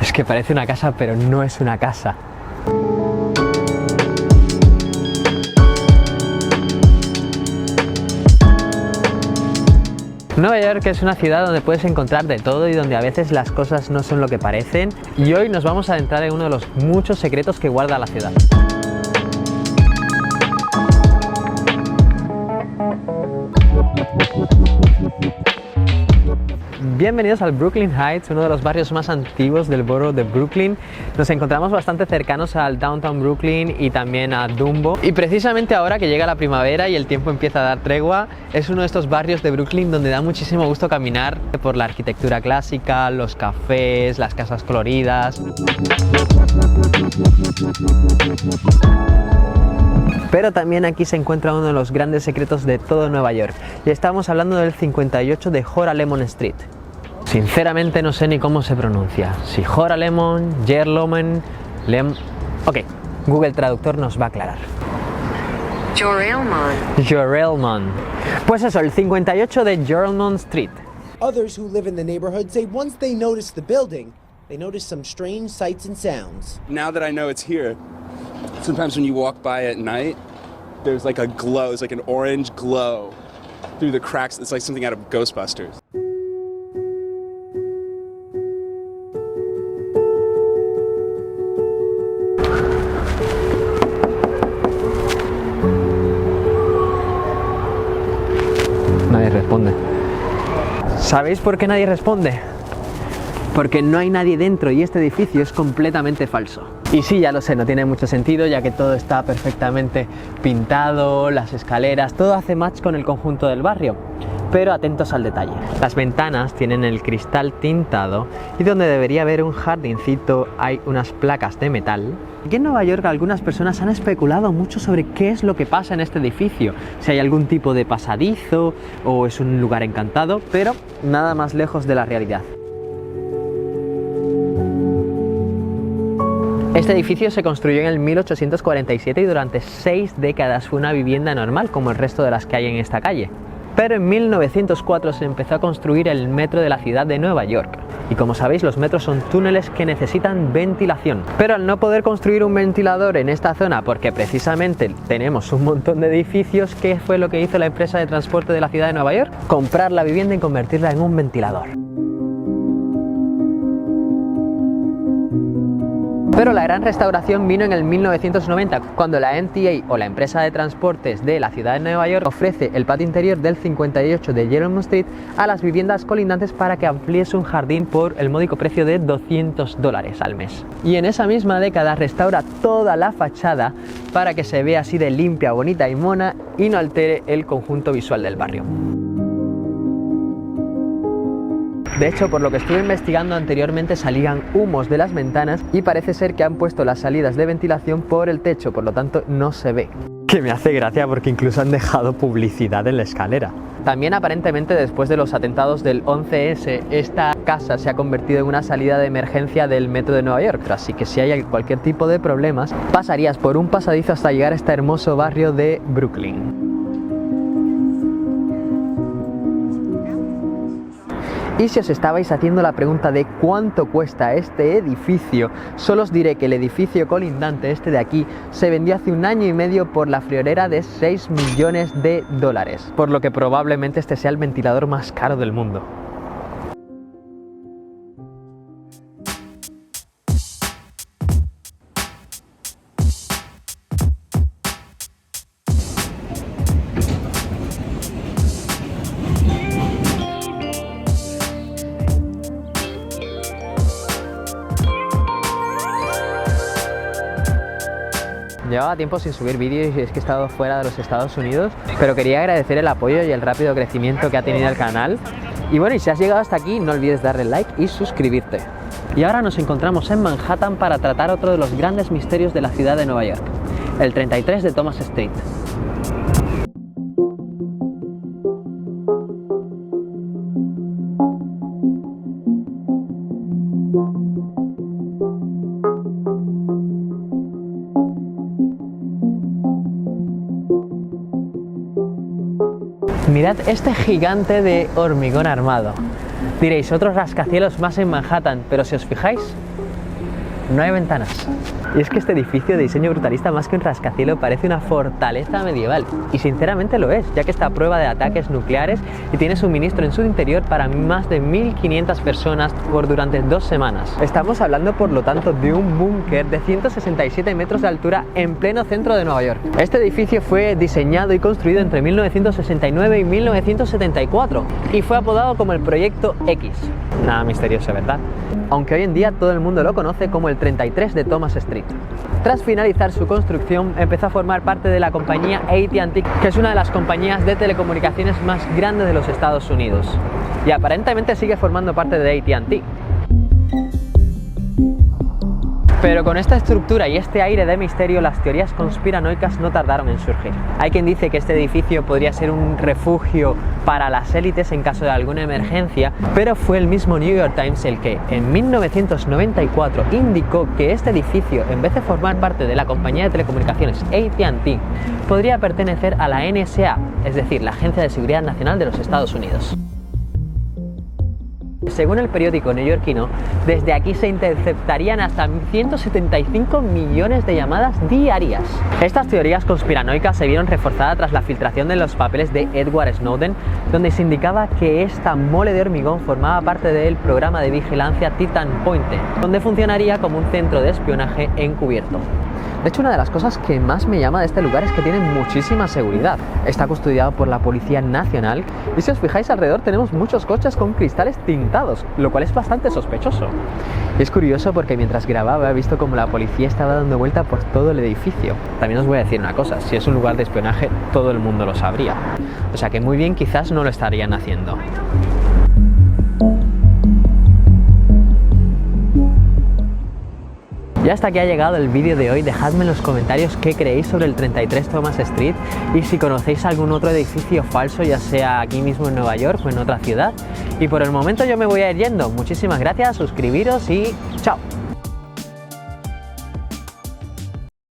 Es que parece una casa, pero no es una casa. Nueva York es una ciudad donde puedes encontrar de todo y donde a veces las cosas no son lo que parecen, y hoy nos vamos a adentrar en uno de los muchos secretos que guarda la ciudad. Bienvenidos al Brooklyn Heights, uno de los barrios más antiguos del borough de Brooklyn. Nos encontramos bastante cercanos al Downtown Brooklyn y también a Dumbo. Y precisamente ahora que llega la primavera y el tiempo empieza a dar tregua, es uno de estos barrios de Brooklyn donde da muchísimo gusto caminar por la arquitectura clásica, los cafés, las casas coloridas. Pero también aquí se encuentra uno de los grandes secretos de todo Nueva York, y estamos hablando del 58 de Joralemon Street. Sinceramente no sé ni cómo se pronuncia, si Joralemon, Jerlomen, Ok, Google Traductor nos va a aclarar. Jorelmon. Pues eso, el 58 de Jorelmon Street. Others who live in the neighborhood say once they notice the building, they notice some strange sights and sounds. Now that I know it's here, sometimes when you walk by at night, there's like a glow, it's like an orange glow through the cracks. It's like something out of Ghostbusters. Nadie responde. ¿Sabéis por qué nadie responde? Porque no hay nadie dentro y este edificio es completamente falso. Y sí, ya lo sé, no tiene mucho sentido, ya que todo está perfectamente pintado, las escaleras, todo hace match con el conjunto del barrio. Pero atentos al detalle. Las ventanas tienen el cristal tintado y donde debería haber un jardincito hay unas placas de metal. Aquí en Nueva York algunas personas han especulado mucho sobre qué es lo que pasa en este edificio, si hay algún tipo de pasadizo o es un lugar encantado, pero nada más lejos de la realidad. Este edificio se construyó en el 1847 y durante 6 décadas fue una vivienda normal como el resto de las que hay en esta calle. Pero en 1904 se empezó a construir el metro de la ciudad de Nueva York. Y como sabéis, los metros son túneles que necesitan ventilación. Pero al no poder construir un ventilador en esta zona, porque precisamente tenemos un montón de edificios, ¿qué fue lo que hizo la empresa de transporte de la ciudad de Nueva York? Comprar la vivienda y convertirla en un ventilador. Pero la gran restauración vino en el 1990, cuando la MTA o la empresa de transportes de la ciudad de Nueva York ofrece el patio interior del 58 de Jerome Street a las viviendas colindantes para que amplíes un jardín por el módico precio de $200 al mes. Y en esa misma década restaura toda la fachada para que se vea así de limpia, bonita y mona y no altere el conjunto visual del barrio. De hecho, por lo que estuve investigando anteriormente, salían humos de las ventanas y parece ser que han puesto las salidas de ventilación por el techo, por lo tanto no se ve. Que me hace gracia porque incluso han dejado publicidad en la escalera. También aparentemente después de los atentados del 11S, esta casa se ha convertido en una salida de emergencia del metro de Nueva York. Así que si hay cualquier tipo de problemas, pasarías por un pasadizo hasta llegar a este hermoso barrio de Brooklyn. Y si os estabais haciendo la pregunta de cuánto cuesta este edificio, solo os diré que el edificio colindante, este de aquí, se vendió hace 1 año y medio por la friolera de $6 millones, por lo que probablemente este sea el ventilador más caro del mundo. Llevaba tiempo sin subir vídeos y es que he estado fuera de los Estados Unidos, pero quería agradecer el apoyo y el rápido crecimiento que ha tenido el canal. Y bueno, y si has llegado hasta aquí, no olvides darle like y suscribirte. Y ahora nos encontramos en Manhattan para tratar otro de los grandes misterios de la ciudad de Nueva York, el 33 de Thomas Street. Mirad este gigante de hormigón armado. Diréis, otros rascacielos más en Manhattan, pero si os fijáis, no hay ventanas. Y es que este edificio de diseño brutalista, más que un rascacielos, parece una fortaleza medieval. Y sinceramente lo es, ya que está a prueba de ataques nucleares y tiene suministro en su interior para más de 1500 personas durante 2 semanas. Estamos hablando, por lo tanto, de un búnker de 167 metros de altura en pleno centro de Nueva York. Este edificio fue diseñado y construido entre 1969 y 1974 y fue apodado como el Proyecto X. Nada misterioso, ¿verdad? Aunque hoy en día todo el mundo lo conoce como el 33 de Thomas Street. Tras finalizar su construcción, empezó a formar parte de la compañía AT&T, que es una de las compañías de telecomunicaciones más grandes de los Estados Unidos. Y aparentemente sigue formando parte de AT&T. Pero con esta estructura y este aire de misterio, las teorías conspiranoicas no tardaron en surgir. Hay quien dice que este edificio podría ser un refugio para las élites en caso de alguna emergencia, pero fue el mismo New York Times el que, en 1994, indicó que este edificio, en vez de formar parte de la compañía de telecomunicaciones AT&T, podría pertenecer a la NSA, es decir, la Agencia de Seguridad Nacional de los Estados Unidos. Según el periódico neoyorquino, desde aquí se interceptarían hasta 175 millones de llamadas diarias. Estas teorías conspiranoicas se vieron reforzadas tras la filtración de los papeles de Edward Snowden, donde se indicaba que esta mole de hormigón formaba parte del programa de vigilancia Titan Point, donde funcionaría como un centro de espionaje encubierto. De hecho, una de las cosas que más me llama de este lugar es que tiene muchísima seguridad. Está custodiado por la Policía Nacional y si os fijáis alrededor tenemos muchos coches con cristales tintados, lo cual es bastante sospechoso. Y es curioso porque mientras grababa he visto como la policía estaba dando vuelta por todo el edificio. También os voy a decir una cosa, si es un lugar de espionaje todo el mundo lo sabría. O sea que muy bien quizás no lo estarían haciendo. Y hasta aquí ha llegado el vídeo de hoy. Dejadme en los comentarios qué creéis sobre el 33 Thomas Street y si conocéis algún otro edificio falso, ya sea aquí mismo en Nueva York o en otra ciudad. Y por el momento yo me voy a ir yendo. Muchísimas gracias, suscribiros y chao.